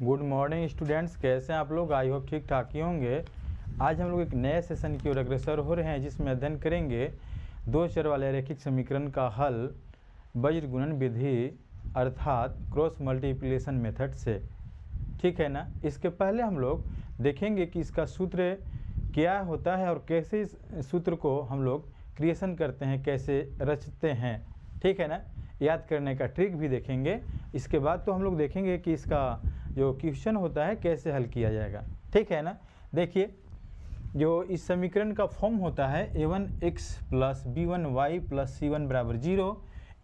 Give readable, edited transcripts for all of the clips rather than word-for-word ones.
Good morning students, कैसे हैं आप लोग। आई होप ठीक ठाक ही होंगे। आज हम लोग एक नए सेशन की ओर अग्रसर हो रहे हैं जिसमें अध्ययन करेंगे दो चर वाले रैखिक समीकरण का हल वज्र गुणन विधि अर्थात क्रॉस मल्टीप्लिकेशन मेथड से। ठीक है ना। इसके पहले हम लोग देखेंगे कि इसका सूत्र क्या होता है और कैसे इस सूत्र को हम लोग क्रिएशन करते हैं, कैसे रचते हैं। ठीक है ना। याद करने का ट्रिक भी देखेंगे। इसके बाद तो हम लोग देखेंगे कि इसका जो क्वेश्चन होता है कैसे हल किया जाएगा। ठीक है ना। देखिए, जो इस समीकरण का फॉर्म होता है a1x plus b1y plus c1 बराबर 0,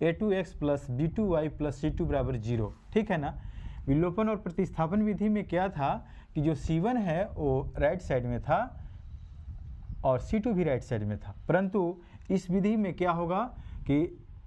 a2x plus b2y plus c2 बराबर 0। ठीक है ना। विलोपन और प्रतिस्थापन विधि में क्या था कि जो c1 है वो राइट साइड में था और c2 भी राइट साइड में था, परंतु इस विधि में क्या होगा कि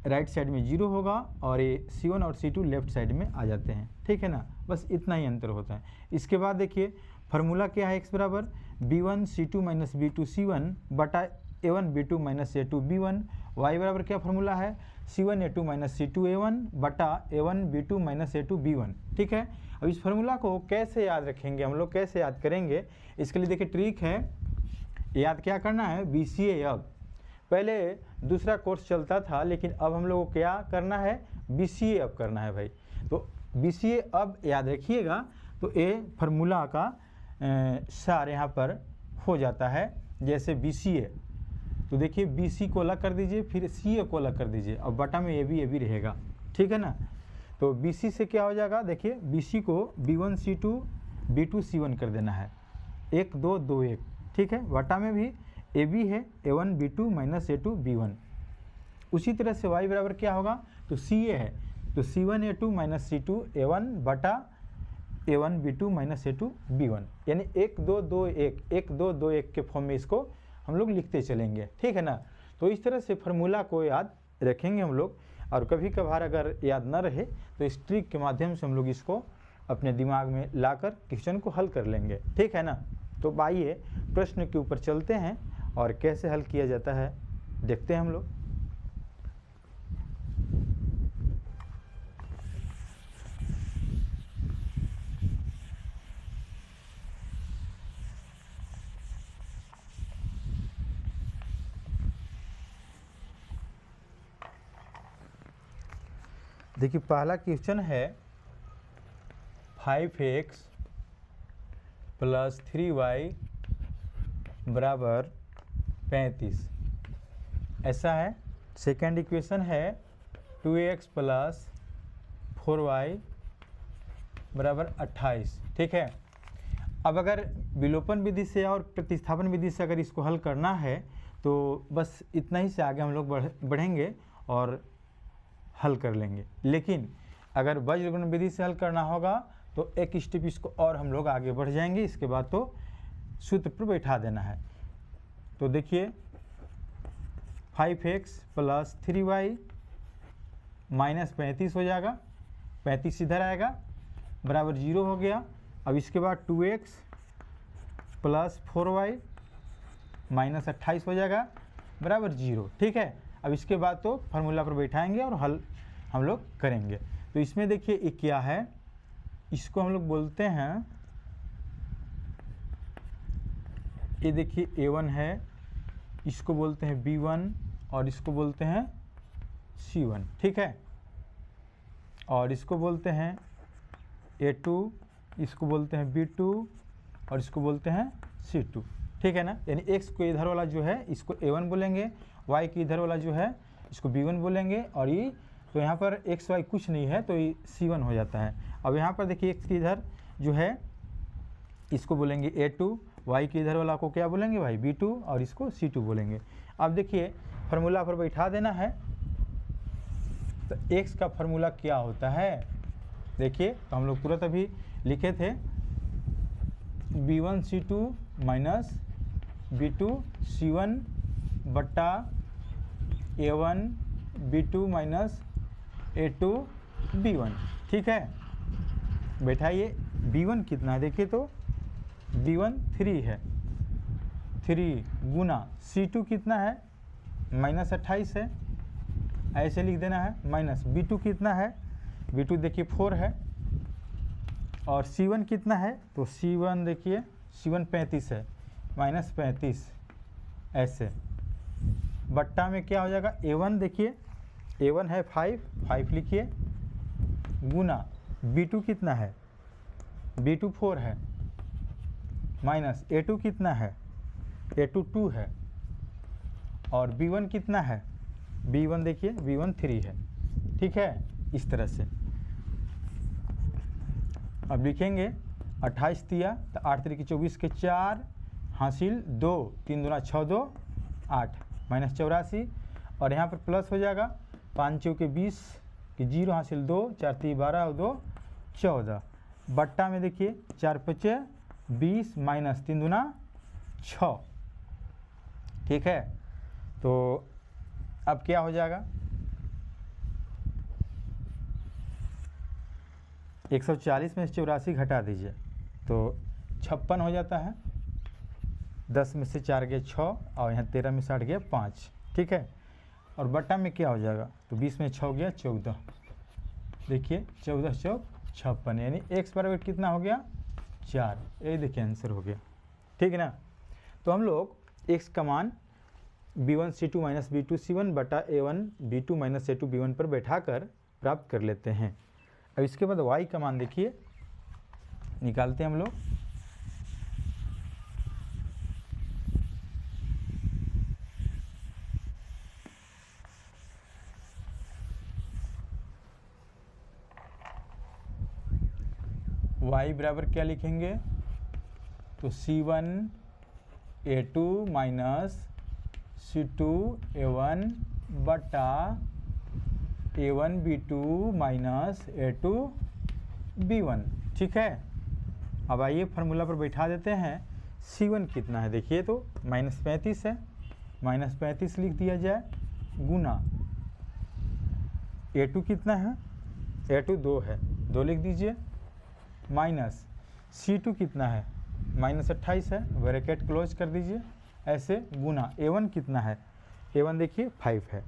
राइट साइड में 0 होगा और ये c1 और c2 लेफ्ट साइड में आ जाते हैं। ठीक है ना। बस इतना ही अंतर होता है। इसके बाद देखिए फार्मूला क्या है, x बराबर b1 c2 minus b2 c1 बटा a1 b2 minus a2 b1। y बराबर क्या फार्मूला है, c1 a2 minus c2 a1 बटा a1 b2 minus a2 b1। ठीक है। अब इस फार्मूला को कैसे याद रखेंगे हम लोग, कैसे याद करेंगे, इसके लिए देखिए ट्रिक है। याद क्या करना है, BCA। अब पहले दूसरा कोर्स चलता था लेकिन अब हम लोग को क्या करना है, BCA अब करना है भाई। तो BCA अब याद रखिएगा। तो ए फार्मूला का सार यहाँ पर हो जाता है। जैसे BCA, तो देखिए BC को अलग कर दीजिए, फिर CA को अलग कर दीजिए, अब बटा में ये भी रहेगा। ठीक है ना। तो BC से क्या हो जाएगा, देखिए BC को B1 C2 B2 C1 कर देना है, 1 2 2 1। ठीक है। बटा में भी AB है A1 B2 minus A2 B1। उसी तरह से y बराबर क्या होगा, तो CA है तो C1 A2 minus C2 A1 बटा A1 B2 minus A2 B1, यानी 1 2 2 1 1 2 2 1 के फॉर्म में इसको हम लोग लिखते चलेंगे। ठीक है ना। तो इस तरह से फार्मूला को याद रखेंगे हम लोग, और कभी कभार अगर याद न रहे तो इस ट्रिक के माध्यम से हम लोग इसको अपने दिमाग में लाकर क्वेश्चन को हल कर लेंगे। ठीक है ना। तो आइए प्रश्न के ऊपर चलते हैं और कैसे हल किया जाता है देखते हैं हम लोग। देखिए पहला क्वेश्चन है 5x प्लस 3y बराबर 35, ऐसा है। सेकेंड इक्वेशन है 2x प्लस 4y बराबर 28। ठीक है। अब अगर विलोपन विधि से और प्रतिस्थापन विधि से अगर इसको हल करना है तो बस इतना ही से आगे हम लोग बढ़ेंगे और हल कर लेंगे। लेकिन अगर वज्र गुणन विधि से हल करना होगा तो एक स्टेप इसको और हम लोग आगे बढ़ जाएंगे। इसके बाद तो सूत्र पर बैठा देना है। तो देखिए 5x प्लस 3y माइनस 35 हो जाएगा, 35 इधर आएगा, बराबर 0 हो गया। अब इसके बाद 2x प्लस 4y माइनस 28 हो जाएगा, बराबर 0। ठीक है। अब इसके बाद तो फार्मूला पर बैठाएंगे और हल हम लोग करेंगे। तो इसमें देखिए ये क्या है, इसको हम लोग बोलते हैं, ये देखिए A1 है, इसको बोलते हैं B1 और इसको बोलते हैं C1। ठीक है। और इसको बोलते हैं A2, इसको बोलते हैं B2 और इसको बोलते हैं C2। ठीक है ना। यानी x को इधर वाला जो है इसको A1 बोलेंगे, y की इधर वाला जो है इसको B1 बोलेंगे, और ये तो यहाँ पर x y कुछ नहीं है तो ये C1 हो जाता है। अब यहाँ पर देखिए x की इधर जो है इसको बोलेंगे A2, y की इधर वाला को क्या बोलेंगे भाई B2 और इसको C2 बोलेंगे। अब देखिए फार्मूला पर बैठा देना है। तो x का फार्मूला क्या होता है, देखिए तो हम लोग तुरंत अभी लिखे थे B1 C2 minus B2 C1 बटा A1 B2 minus A2 B1। ठीक है। बैठाइए B1 कितना है, देखिए तो B1 3 है, 3 गुना C2 कितना है माइनस 28 है, ऐसे लिख देना है, माइनस B2 कितना है, B2 देखिए 4 है, और C1 कितना है, तो C1 देखिए C1 35 है, -35 ऐसे, बट्टा में क्या हो जाएगा A1, देखिए A1 है 5 लिखिए, गुना B2 कितना है, B2 4 है, माइनस A2 कितना है, A2 2 है, और B1 कितना है, B1 देखिए B1 3 है। ठीक है, इस तरह से अब लिखेंगे 28 दिया तो 8 3 24 के 4 हासिल 2, 3 दूना 6 2 8 -84, और यहाँ पर प्लस हो जाएगा 5 चौ के 20 कि 0 हासिल 2, 4 3 12 और 2 14, बट्टा में देखिए 4 5 20 माइनस 3 दूना 6। ठीक है, तो अब क्या हो जाएगा, 140 में से 84 घटा दीजिए तो 56 हो जाता है, 10 में से 4 गए 6 और यहाँ 13 में से 8 गया 5। ठीक है, और बट्टा में क्या हो जाएगा, तो 20 में 6 गया 14, देखिए 14 चौक 56, यानी x बराबर कितना हो गया 4। ये देखिए आंसर हो गया। ठीक है ना, तो हम लोग x का मान b1 c2 minus b2 c1 बटा a1 b2 minus a2 b1 पर बैठाकर प्राप्त कर लेते हैं। अब इसके बाद y का मान देखिए निकालते हैं हम लोग। y बराबर क्या लिखेंगे, तो c1 a2 minus c2 a1 बटा a1 b2 minus a2 b1। ठीक है, अब आइए फार्मूला पर बैठा देते हैं। c1 कितना है, देखिए तो -35 है, -35 लिख दिया जाए, गुना a2 कितना है, a2 2 है, 2 लिख दीजिए, माइनस c2 कितना है, -28 है, ब्रैकेट क्लोज कर दीजिए ऐसे, गुना a1 कितना है, a1 देखिए 5 है,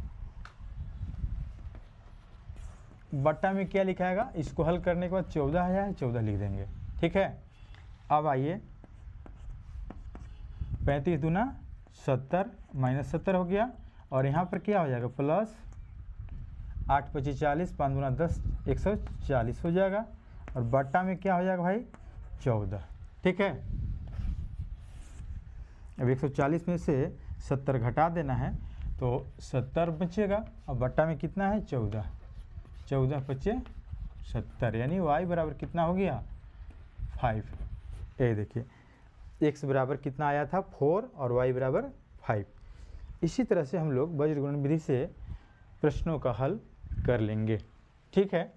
बट्टा में क्या लिखाएगा, इसको हल करने के बाद 14 है, 14 लिख देंगे। ठीक है, अब आइए 35 दूना 70 -70 हो गया, और यहाँ पर क्या हो जाएगा प्लस 8 25 40 5 दूना 10 140 हो जाएगा, और बट्टा में क्या हो जाएगा भाई 14। ठीक है, अब 140 में से 70 घटा देना है तो 70 बचेगा, और बट्टा में कितना है 14, 14 25 70, यानी y बराबर कितना हो गया 5। ये देखिए x बराबर कितना आया था 4 और y बराबर 5। इसी तरह से हम लोग वज्रगुणन विधि से प्रश्नों का हल कर लेंगे। ठीक है,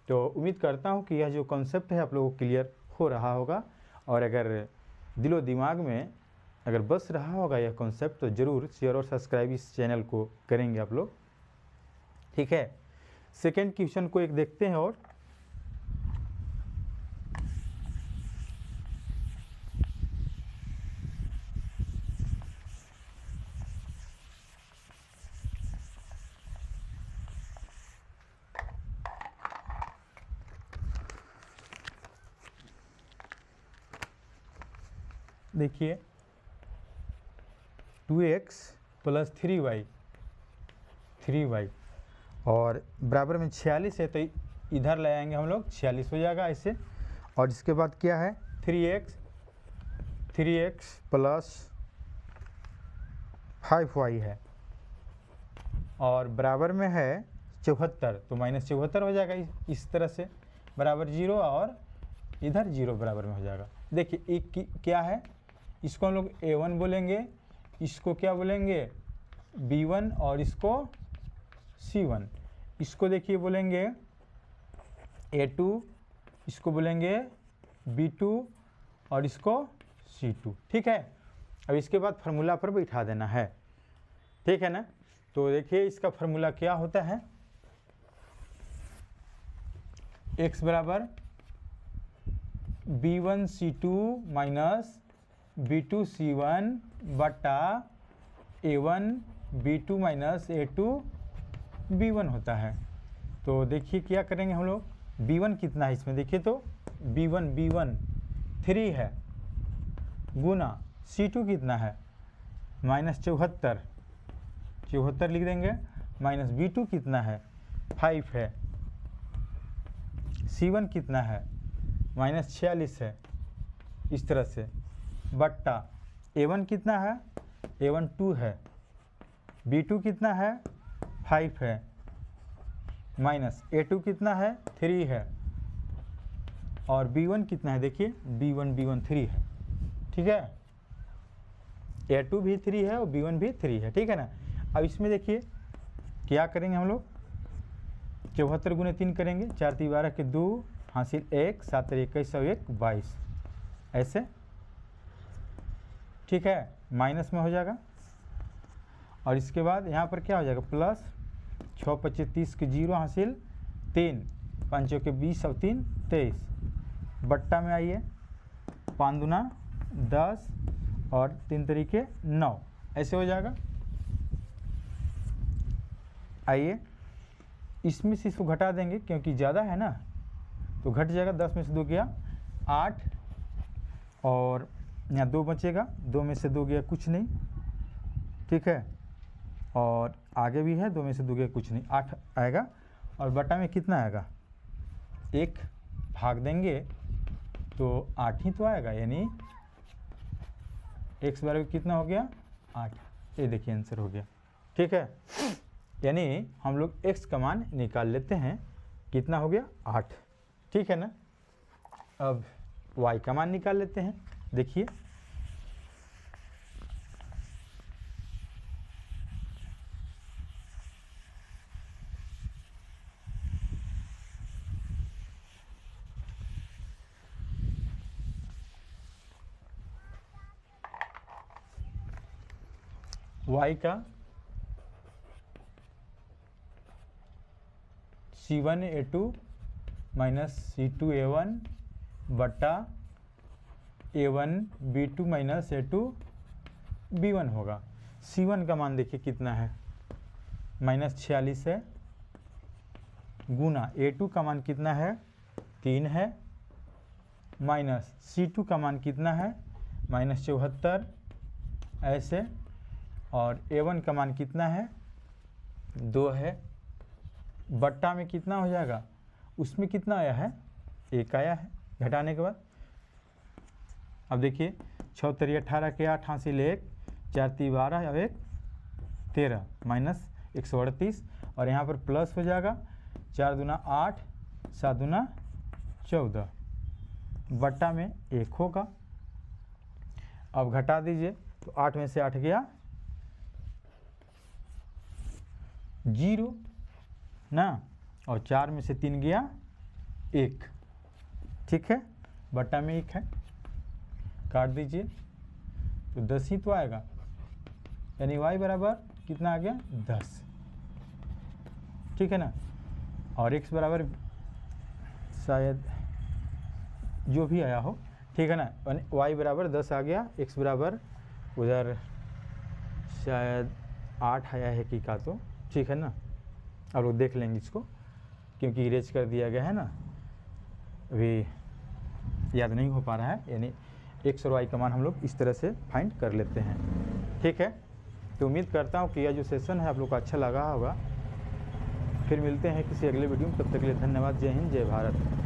तो उम्मीद करता हूँ कि यह जो कॉन्सेप्ट है आप लोगों को क्लियर हो रहा होगा, और अगर दिलो दिमाग में अगर बस रहा होगा यह कॉन्सेप्ट तो ज़रूर शेयर और सब्सक्राइब इस चैनल को करेंगे आप लोग। ठीक है, सेकेंड क्वेश्चन को एक देखते हैं। और देखिए 2x प्लस 3y और बराबर में 46 है, तो इधर ले आएंगे हम लोग, 46 हो जाएगा ऐसे। और इसके बाद क्या है 3x प्लस 5y है, और बराबर में है 74, तो -74 हो जाएगा इस तरह से, बराबर 0 और इधर 0 बराबर में हो जाएगा। देखिए एक क्या है, इसको हम लोग a1 बोलेंगे, इसको क्या बोलेंगे b1, और इसको c1। इसको देखिए बोलेंगे a2, इसको बोलेंगे b2 और इसको c2। ठीक है, अब इसके बाद फार्मूला पर बैठा देना है। ठीक है ना, तो देखिए इसका फार्मूला क्या होता है, x बराबर b1 c2 minus b2 c1 बटा a1 b2 minus a2 b1 होता है। तो देखिए क्या करेंगे हम लोग, b1 कितना है इसमें देखिए तो b1 3 है, गुना c2 कितना है -74 लिख देंगे, माइनस b2 कितना है 5 है, c1 कितना है -46 है, इस तरह से बट्टा a1 कितना है, a1 2 है, b2 कितना है 5 है, माइनस a2 कितना है 3 है, और b1 कितना है देखिए b1 3 है, ठीक है, a2 भी 3 है और b1 भी 3 है, ठीक है ना। अब इसमें देखिए क्या करेंगे हम लोग, 74 गुने 3 करेंगे, 4 3 12 के 2 हासिल 1, 7 21 और 1 22, ऐसे, ठीक है, माइनस में हो जाएगा। और इसके बाद यहाँ पर क्या हो जाएगा, प्लस 6 25 30 के 0 हासिल 3, 5 के 20 और 3 23, बट्टा में आइए 5 दूना 10 और 3 तरीके 9, ऐसे हो जाएगा। आइए इसमें से इसको घटा देंगे क्योंकि ज़्यादा है ना, तो घट जाएगा, 10 में से 2 गया 8, और यहाँ 2 बचेगा, 2 में से 2 गया कुछ नहीं, ठीक है, और आगे भी है 2 में से 2 गया कुछ नहीं, 8 आएगा, और बटा में कितना आएगा 1 भाग देंगे तो 8 ही तो आएगा, यानी x बराबर कितना हो गया 8, ये देखिए आंसर हो गया, ठीक है। यानी हम लोग x का मान निकाल लेते हैं, कितना हो गया 8, ठीक है ना। अब y का मान निकाल लेते हैं, देखिए y का c1a2 माइनस c2a1 बटा a1b2 माइनस a2b1 होगा। c1 का मान देखिए कितना है -46 है, गुना a2 का मान कितना है 3 है, माइनस c2 का मान कितना है -74 ऐसे, और a1 का मान कितना है 2 है, बट्टा में कितना हो जाएगा, उसमें कितना आया है 1 आया है घटाने के बाद। अब देखिए 6 3 18 के 8 हासिल 1, 4 3 12 और 1 13, माइनस 138, और यहाँ पर प्लस हो जाएगा, 4 दूना 8, 7 दूना 14, बट्टा में 1 होगा। अब घटा दीजिए तो 8 में से 8 गया 0 ना, और 4 में से 3 गया 1, ठीक है, बट्टा में 1 है, काट दीजिए तो 10 ही तो आएगा, यानी y बराबर कितना आ गया 10, ठीक है ना। और x बराबर शायद जो भी आया हो, ठीक है ना, y बराबर 10 आ गया, x बराबर उधर शायद 8 आया है कि का, तो ठीक है ना। अब लोग देख लेंगे इसको क्योंकि इरेज कर दिया गया है ना, अभी याद नहीं हो पा रहा है, यानी x और y का मान हम लोग इस तरह से फाइंड कर लेते हैं, ठीक है। तो उम्मीद करता हूँ कि यह जो सेशन है आप लोग को अच्छा लगा होगा। फिर मिलते हैं किसी अगले वीडियो में, तब तक के लिए धन्यवाद। जय हिंद, जय भारत।